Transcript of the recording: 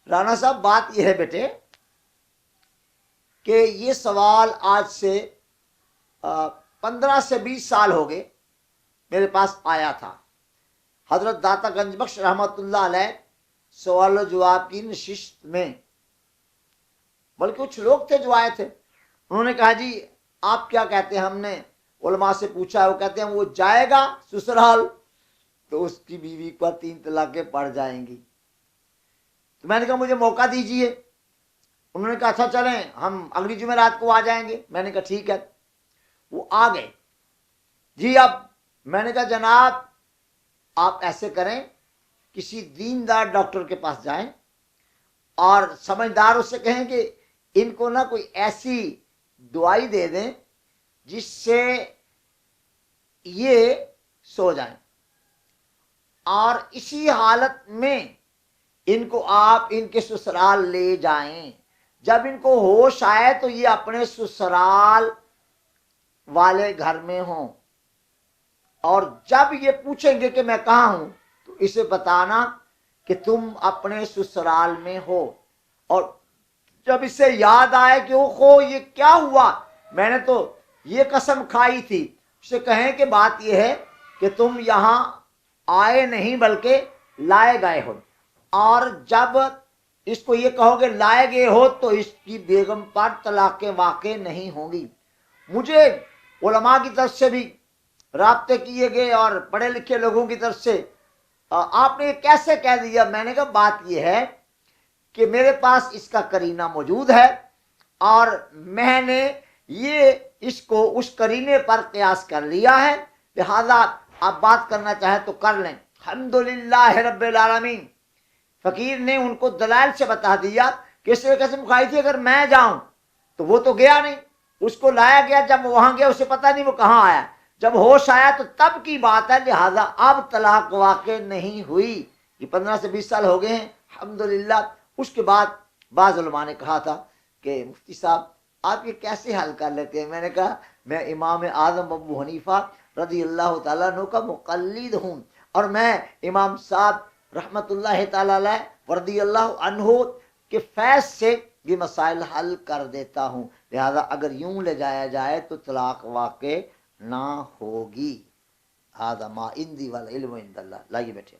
رانا صاحب بات یہ ہے بیٹے کہ یہ سوال آج سے 15 سے 20 سال ہو گئے میرے پاس آیا تھا. حضرت داتا گنج بخش رحمۃ اللہ علیہ سوال و جواب کی نشست میں، بلکہ کچھ لوگ تھے جو آئے تھے، انہوں نے کہا جی آپ کیا کہتے ہیں؟ ہم نے علماء سے پوچھا، وہ کہتے ہیں وہ جائے گا سسرال تو اس کی بیوی پر 3 طلاقیں پڑ جائیں گی. تو میں نے کہا مجھے موقع دیجئے. انہوں نے کہا اچھا چلیں ہم اگلی جمعرات کو آ جائیں گے. میں نے کہا ٹھیک ہے. وہ آ گئے. جی اب میں نے کہا جناب آپ ایسے کریں، کسی دیندار ڈاکٹر کے پاس جائیں اور سمجھدار اس سے کہیں کہ ان کو نہ کوئی ایسی دوائی دے دیں جس سے یہ سو جائیں، اور اسی حالت میں ان کو آپ ان کے سسرال لے جائیں. جب ان کو ہوش آئے تو یہ اپنے سسرال والے گھر میں ہوں، اور جب یہ پوچھیں گے کہ میں کہاں ہوں تو اسے بتانا کہ تم اپنے سسرال میں ہو. اور جب اسے یاد آئے کہ اوہو یہ کیا ہوا، میں نے تو یہ قسم کھائی تھی، اسے کہیں کہ بات یہ ہے کہ تم یہاں آئے نہیں بلکہ لائے گئے ہو، اور جب اس کو یہ کہو کہ لائے گئے ہو تو اس کی بیگم پر طلاقیں واقع نہیں ہوں گی. مجھے علماء کی طرف سے بھی رابطے کیے گئے اور پڑھے لکھے لوگوں کی طرف سے آپ نے یہ کیسے کہہ دیا؟ میں نے کہا بات یہ ہے کہ میرے پاس اس کا قرینہ موجود ہے اور میں نے یہ اس کو اس قرینے پر قیاس کر لیا ہے، لہذا آپ بات کرنا چاہیں تو کر لیں. الحمدللہ رب العالمین. فقیر نے ان کو دلائل سے بتا دیا کہ اس طرح قسم کھائی تھی اگر میں جاؤں تو وہ تو گیا نہیں، اس کو لایا گیا، جب وہاں گیا اسے پتہ نہیں وہ کہاں آیا، جب ہوش آیا تو تب کی بات ہے، لہذا اب طلاق واقع نہیں ہوئی. یہ 15 سے 20 سال ہو گئے ہیں الحمدللہ. اس کے بعد بعض علماء نے کہا تھا کہ مفتی صاحب آپ یہ کیسے حل کر لیتے ہیں؟ میں نے کہا میں امام اعظم ابو حنیفہ رضی اللہ تعالیٰ عنہ کا مقلد ہوں، اور میں امام صاحب رحمت اللہ تعالیٰ علیہ رضی اللہ عنہ کے فیض سے یہ مسائل حل کر دیتا ہوں، لہذا اگر یوں لے جایا جائے تو طلاق واقع نہ ہوگی. هذا ما عندي والعلم عند الله. لائیے بیٹھے.